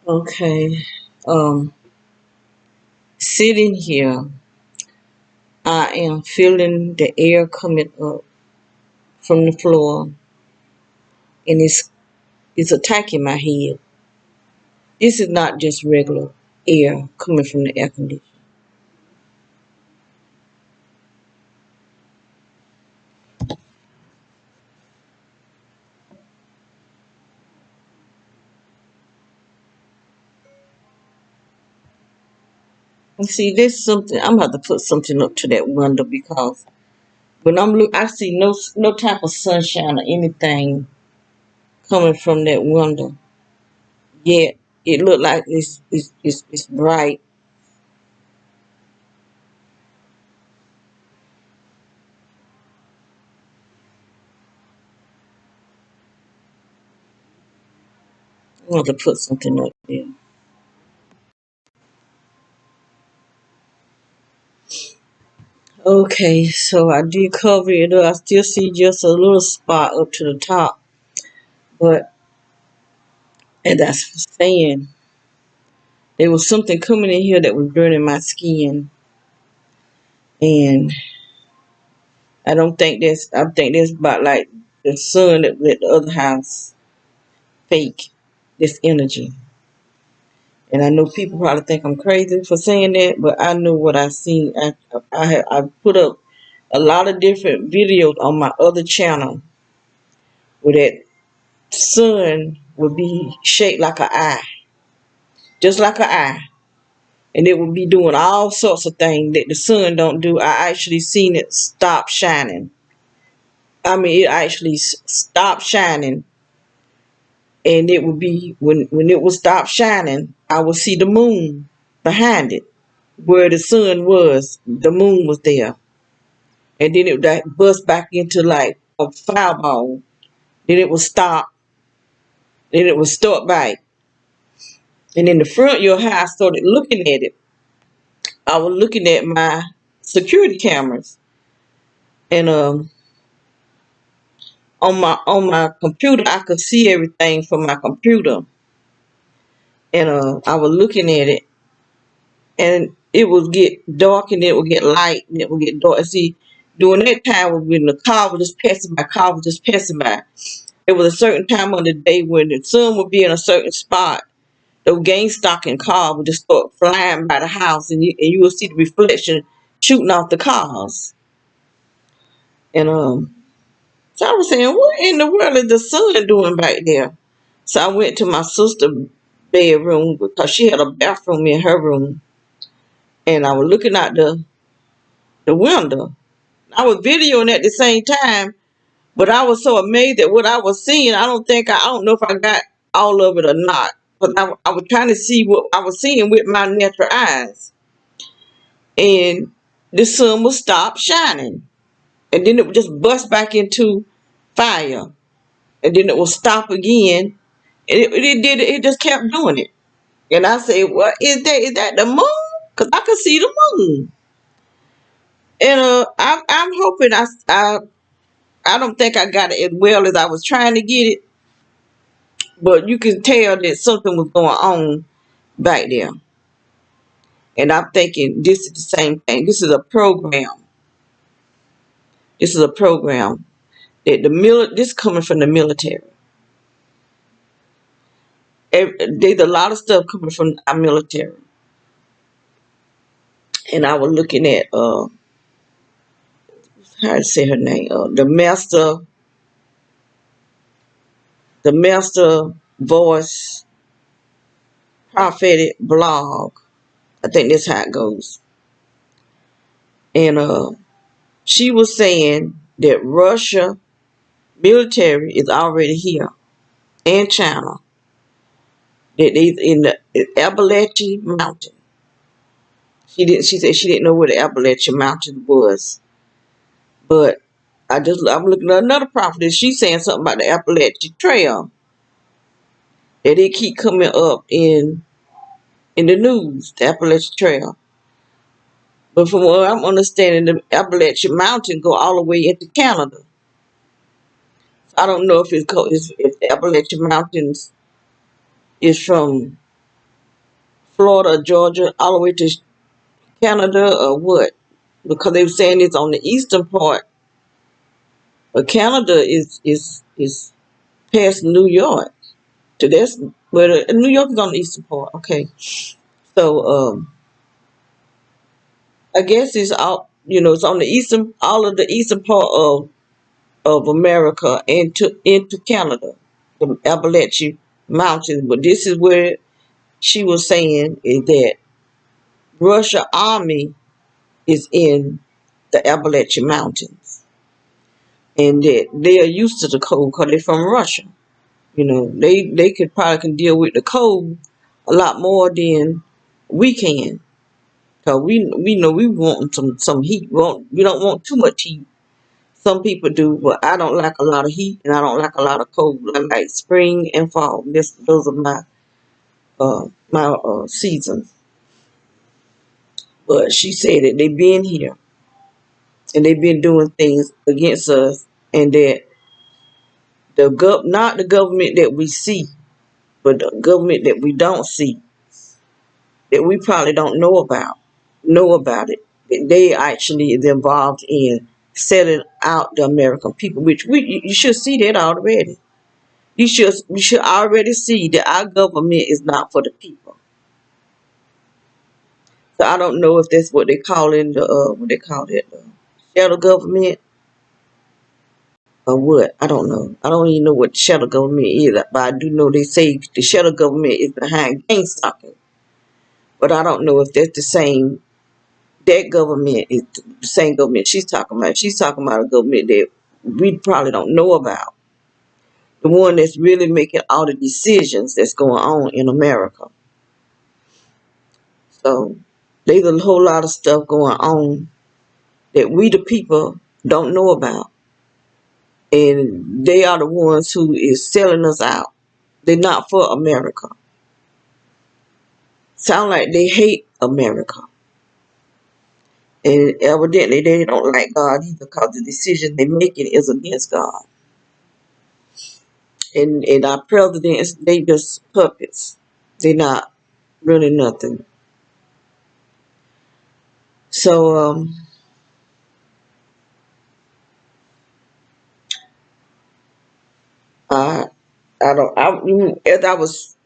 Okay. Um, Sitting here, I am feeling the air coming up from the floor, and it's attacking my head. This is not just regular air coming from the air conditioner. And see, there's something I'm gonna have to put something up to that window because when I see no type of sunshine or anything coming from that window. Yet it look like it's bright. I want to put something up there. Okay, so I did cover it up. I still see just a little spot up to the top, but and that's saying there was something coming in here that was burning my skin, and I don't think that's. I think that's about like the sun that lit the other house fake this energy. And I know people probably think I'm crazy for saying that, but I know what I seen. I put up a lot of different videos on my other channel where that sun would be shaped like an eye, just like an eye, and it would be doing all sorts of things that the sun don't do. I actually seen it stop shining. I mean, it actually stopped shining, and it would be when it would stop shining, I would see the moon behind it, where the sun was. The moon was there, and then it would like bust back into like a fireball. Then it would stop. Then it would start back. And in the front of your house, I started looking at it. I was looking at my security cameras, and on my computer, I could see everything from my computer. And I was looking at it, and it would get dark, and it would get light, and it would get dark. And see, during that time when the car was just passing by. It was a certain time of the day when the sun would be in a certain spot. The game stocking car would just start flying by the house, and you would see the reflection shooting off the cars. And so I was saying, what in the world is the sun doing back there? So I went to my sister's bedroom because she had a bathroom in her room, and I was looking out the window. I was videoing at the same time, but I was so amazed at what I was seeing. I don't know if I got all of it or not. But I was trying to see what I was seeing with my natural eyes. And the sun would stop shining. And then it would just bust back into fire. And then it would stop again. And it just kept doing it. And I said, what is that? Is that the moon? Because I could see the moon. And I'm hoping I don't think I got it as well as I was trying to get it. But you can tell that something was going on back there. And I'm thinking this is the same thing. This is a program. This is a program that this coming from the military. There's a lot of stuff coming from our military. And I was looking at how to say her name, the master voice prophetic blog. I think that's how it goes. And she was saying that Russia military is already here, and China. That they in the Appalachian Mountain. She said she didn't know where the Appalachian Mountain was, but I'm looking at another prophet. She's saying something about the Appalachian Trail that they keep coming up in the news. The Appalachian Trail, but from what I'm understanding, the Appalachian Mountain go all the way into Canada. I don't know if if the Appalachian Mountains is from Florida, Georgia, all the way to Canada, or what? Because they were saying it's on the eastern part, but Canada is past New York. To this, where New York is on the eastern part. Okay, so I guess it's all, it's on the eastern, all of the eastern part of America into Canada, the Appalachian Mountains. But this is where she was saying is that Russia army is in the Appalachian Mountains, and that they are used to the cold because they're from Russia. They could probably can deal with the cold a lot more than we can. Cause we know we want some heat. We don't want too much heat. Some people do, but I don't like a lot of heat and I don't like a lot of cold. I like spring and fall. Those are my seasons. But she said that they've been here and they've been doing things against us, and that not the government that we see, but the government that we don't see, that we probably don't know about it. That they actually is involved in selling out the American people, which you should see that already. You should already see that our government is not for the people. So I don't know if that's what they call in the what they call it, shadow government, or what. I don't know. I don't even know what the shadow government is, but I do know they say the shadow government is behind gang stalking. But I don't know if that's the same. That government is the same government she's talking about. She's talking about a government that we probably don't know about. The one that's really making all the decisions that's going on in America. So there's a whole lot of stuff going on that we the people don't know about. And they are the ones who is selling us out. They're not for America. Sound like they hate America. And evidently they don't like God either, because the decision they're making is against God. And our presidents, they just puppets. They're not really nothing. So I as I was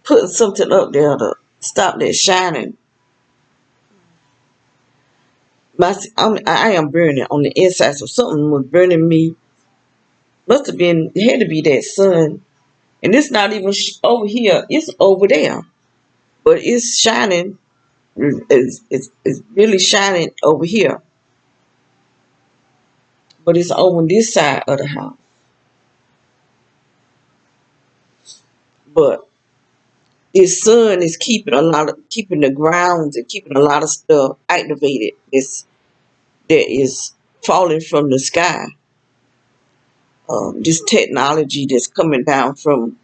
putting something up there to stop that shining, I am burning on the inside. So something was burning me. Must have been, it had to be that sun. And it's not even over here. It's over there. But it's shining. It's really shining over here. But it's over this side of the house. But this sun is keeping the grounds and keeping a lot of stuff activated. That is falling from the sky. This technology that's coming down from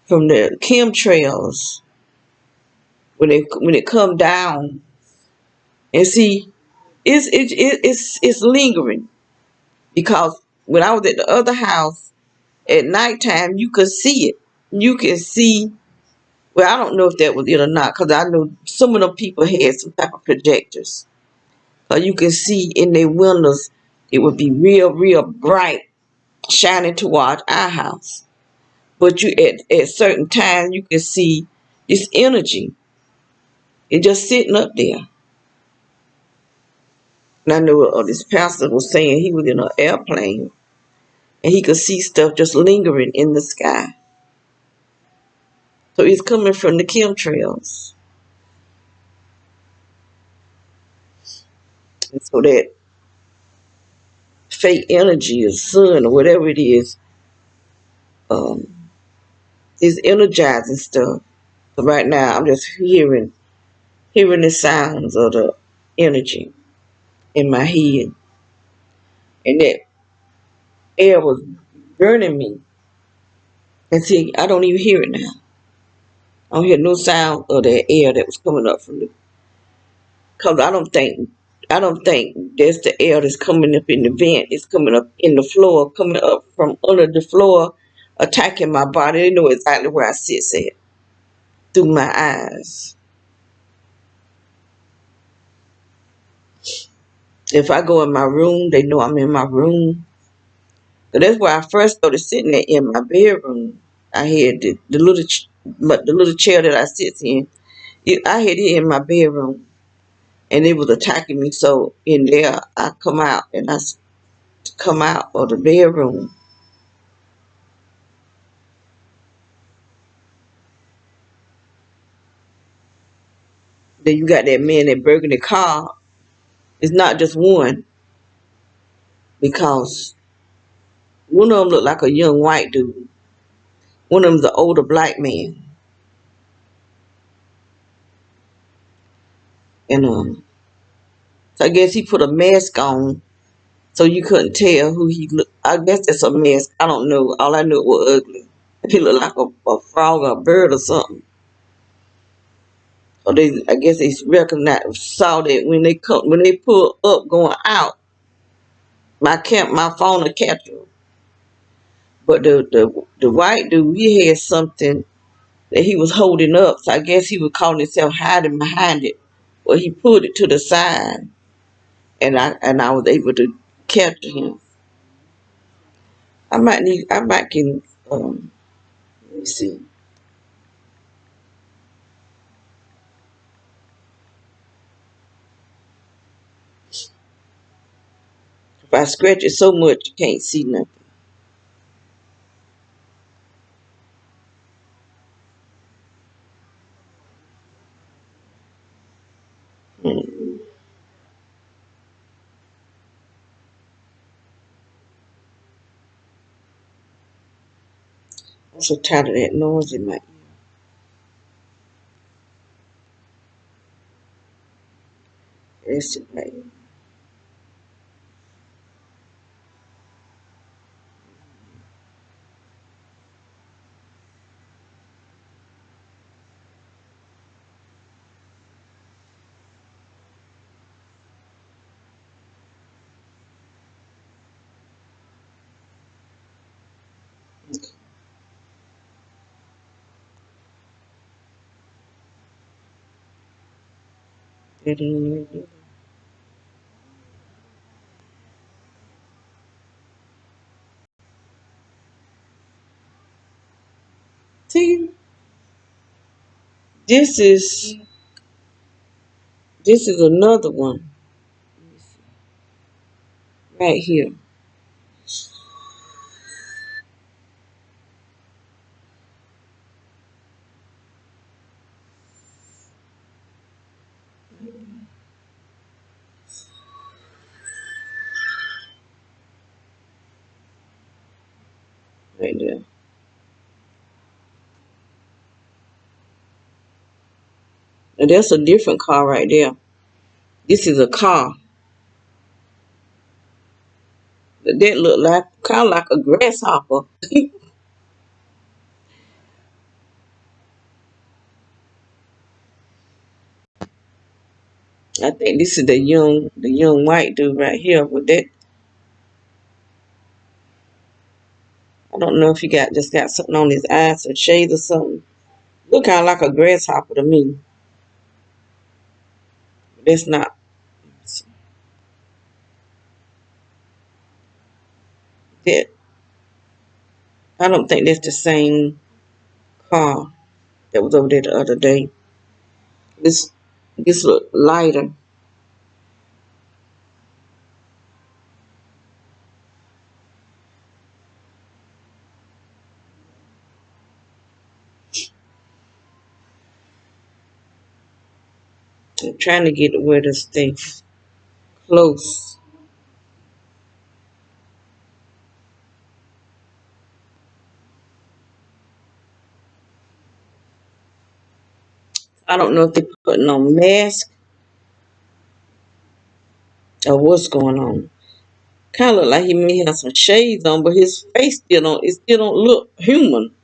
the chemtrails, when it come down, and see, it's lingering, because when I was at the other house at nighttime, you could see it. You can see. Well, I don't know if that was it or not, because I know some of them people had some type of projectors, so you can see in their windows. It would be real bright, shining towards our house. But you at certain times you can see this energy. It just sitting up there. And I know this pastor was saying he was in an airplane and he could see stuff just lingering in the sky. So it's coming from the chemtrails. And so that fake energy or sun or whatever it um, is energizing stuff. So right now I'm just hearing the sounds of the energy in my head. And that air was burning me. And see, I don't even hear it now. I don't hear no sound of that air that was coming up from the. Cause I don't think that's the air that's coming up in the vent. It's coming up in the floor, coming up from under the floor, attacking my body. They know exactly where I sit at through my eyes. If I go in my room, they know I'm in my room. So that's where I first started sitting there in my bedroom. I had the little chair that I sit in. I had it in my bedroom, and it was attacking me. So in there, I come out and come out of the bedroom. Then you got that man that burgundy car. It's not just one because one of them looked like a young white dude. One of them's an older black man, and so I guess he put a mask on so you couldn't tell who he looked. I guess that's a mask. I don't know. All I knew it was ugly. He looked like a frog or a bird or something. Or I guess they recognized, saw that when they pulled up going out. My phone will capture. But the white dude, he had something that he was holding up. So I guess he was calling himself hiding behind it. Well, he pulled it to the side, and I was able to capture him. I might can let me see. If I scratch it so much, you can't see nothing. Hmm. I'm so tired of that noise in my ear. That's it right. See, this is this is another one right here. Right there. And that's a different car right there. This is a car that look like kind of like a grasshopper. I think this is the young white dude right here with that. I don't know if he just got something on his eyes or shades or something. Look kind of like a grasshopper to me. That's not. That I don't think that's the same car that was over there the other day. This this look lighter. I'm trying to get it where to stay close. I don't know if they're putting on mask or what's going on. Kind of look like he may have some shades on, but his face still don't look human.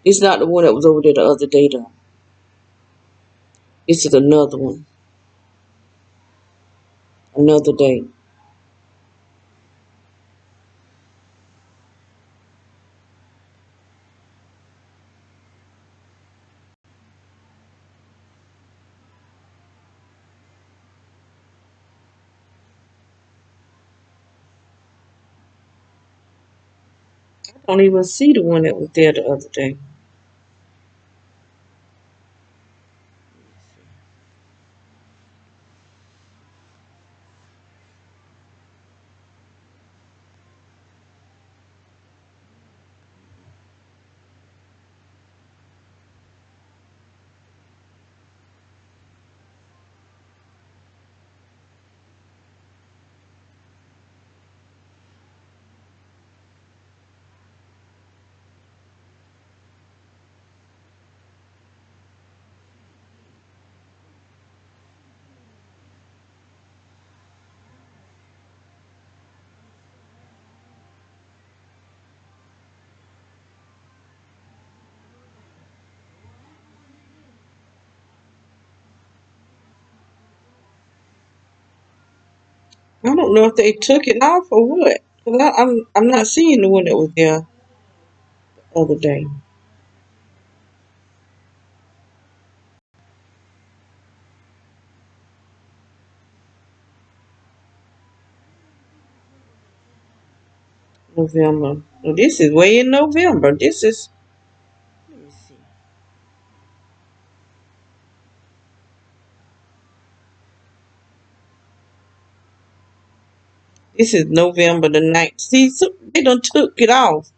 It's not the one that was over there the other day though. This is another one, another day. don't even see the one that was there the other day. I don't know if they took it off or what. 'Cause I'm not seeing the one that was there the other day. November. Well, this is way in November. This is, let me see. This is November the 9th. See, so they done took it off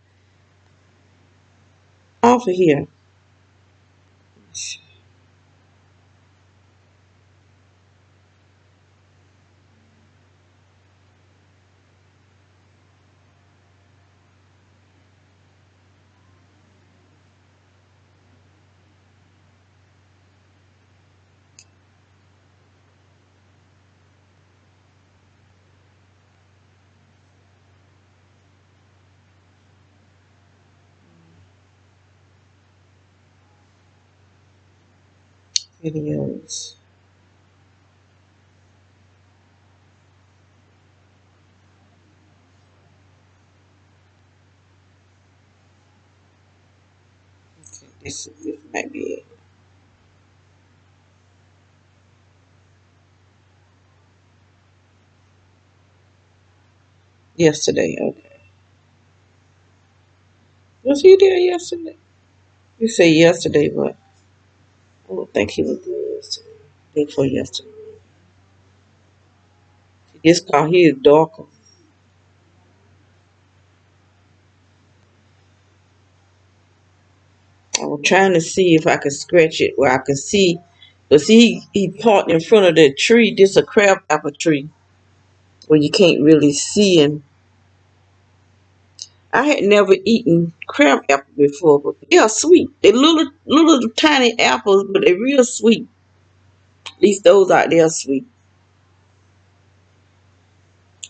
of here. Videos. Okay, this might be it. Yesterday, okay. Was he there yesterday? You say yesterday, but I don't think he was there yesterday. Day before yesterday. This car here is darker. I was trying to see if I could scratch it where I could see. But see, he parked in front of the tree. This a crab apple tree where you can't really see. And I had never eaten crab apple before, but they are sweet. They're little tiny apples, but they're real sweet. At least those out there are sweet.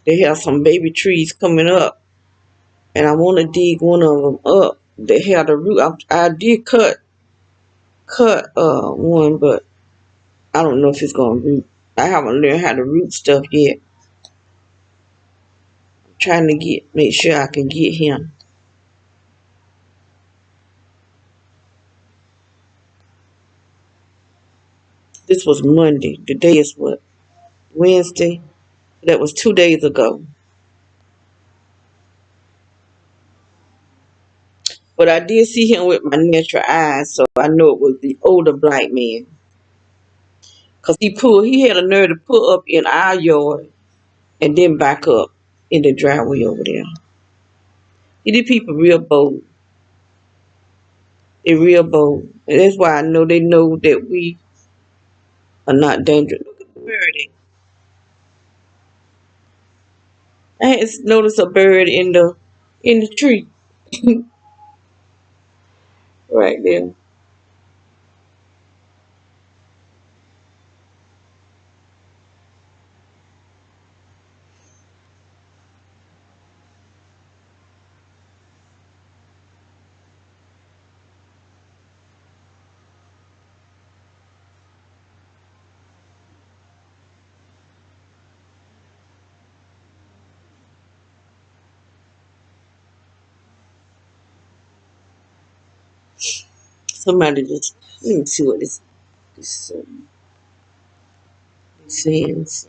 They have some baby trees coming up, and I want to dig one of them up. They have the root. I did cut one, but I don't know if it's gonna root. I haven't learned how to root stuff yet. I'm trying to make sure I can get him. This was Monday. Today is what? Wednesday. That was 2 days ago. But I did see him with my natural eyes, so I know it was the older black man. Cause he had a nerve to pull up in our yard and then back up in the driveway over there. These people real bold. They're real bold. And that's why I know they know that we are not dangerous. Look at the birdie. I had noticed a bird in the tree right there. Somebody just let me see what this says.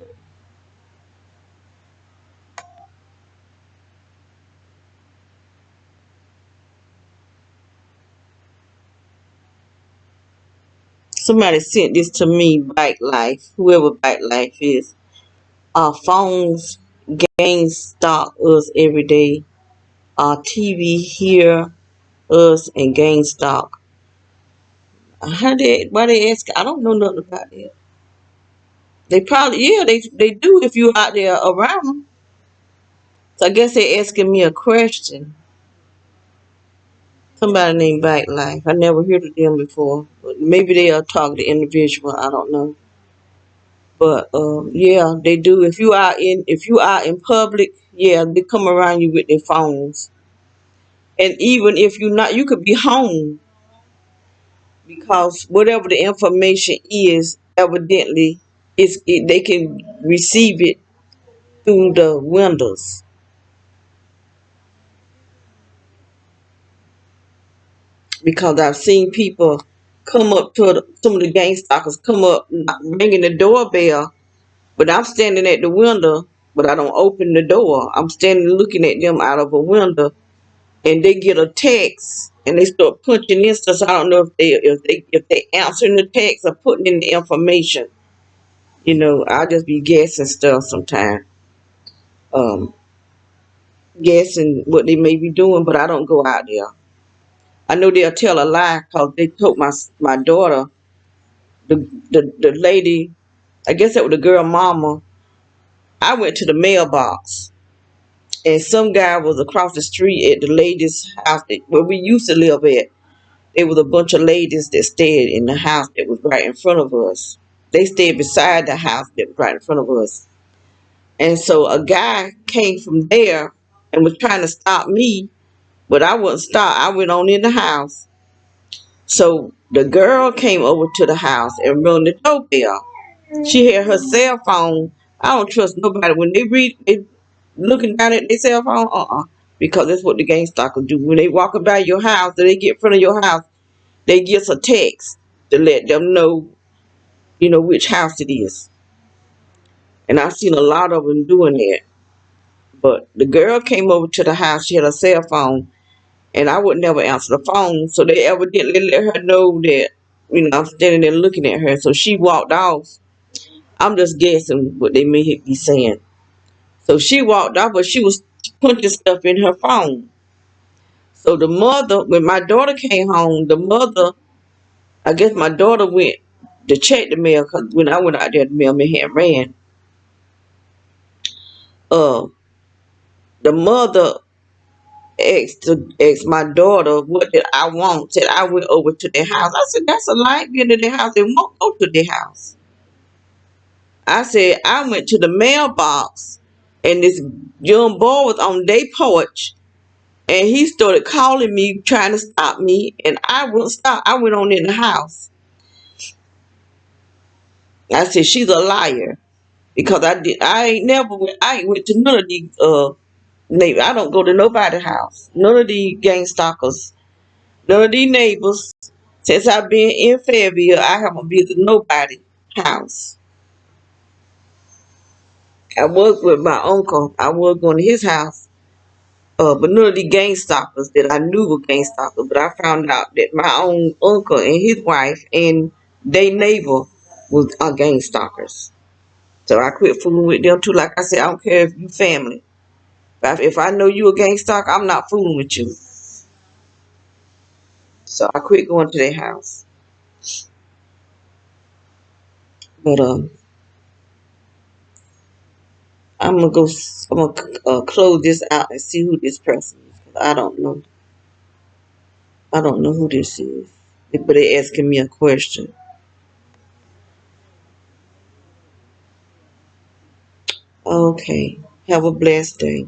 somebody sent this to me, Bike Life, whoever Bike Life is. Our phones gain stock us every day. Our TV hear us and gain stock. Why they ask? I don't know nothing about that. They probably, yeah, they do if you out there around them. So I guess they asking me a question. Somebody named Bike Life. I never heard of them before. But maybe they are targeted individual. I don't know. But yeah, they do. If you are in public, yeah, they come around you with their phones. And even if you're not, you could be home because whatever the information is, evidently, they can receive it through the windows. Because I've seen people come up to some of the gang stalkers come up ringing the doorbell, but I'm standing at the window, but I don't open the door. I'm standing looking at them out of a window, and they get a text and they start punching in stuff. So I don't know if they answering the text or putting in the information. I'll just be guessing stuff sometimes. Um, Guessing what they may be doing, but I don't go out there. I know they'll tell a lie because they told my daughter, the lady, I guess that was the girl mama. I went to the mailbox and some guy was across the street at the lady's house where we used to live at. There was a bunch of ladies that stayed in the house that was right in front of us. They stayed beside the house that was right in front of us. And so a guy came from there and was trying to stop me, but I wouldn't stop. I went on in the house. So the girl came over to the house and rung the doorbell. She had her cell phone. I don't trust nobody when they looking down at their cell phone. Because that's what the gang stalkers do. When they walk by your house, or they get in front of your house, they get a text to let them know, which house it is. And I've seen a lot of them doing that. But the girl came over to the house. She had a cell phone, and I would never answer the phone. So they evidently let her know that, I'm standing there looking at her. So she walked off. I'm just guessing what they may be saying. So she walked off, but she was punching stuff in her phone. So the mother, when my daughter came home, I guess my daughter went to check the mail because when I went out there, the mailman had ran. Uh, the mother asked my daughter what did I want. Said I went over to their house. I said that's a lie. Being to their house, they won't go to their house. I said I went to the mailbox, and this young boy was on their porch, and he started calling me, trying to stop me, and I wouldn't stop. I went on in the house. I said she's a liar because I ain't went to none of these neighbors. I don't go to nobody's house. None of these gang stalkers. None of these neighbors. Since I've been in Fayetteville, I haven't visited nobody's house. I was with my uncle. I was going to his house. But none of the gang stalkers that I knew were gang stalkers. But I found out that my own uncle and his wife and their neighbor was gang stalkers. So I quit fooling with them too. Like I said, I don't care if you family. If I know you a gang stalker, I'm not fooling with you. So I quit going to their house. But I'm gonna go. I'm gonna close this out and see who this person is. 'Cause I don't know. I don't know who this is. But they asking me a question. Okay. Have a blessed day.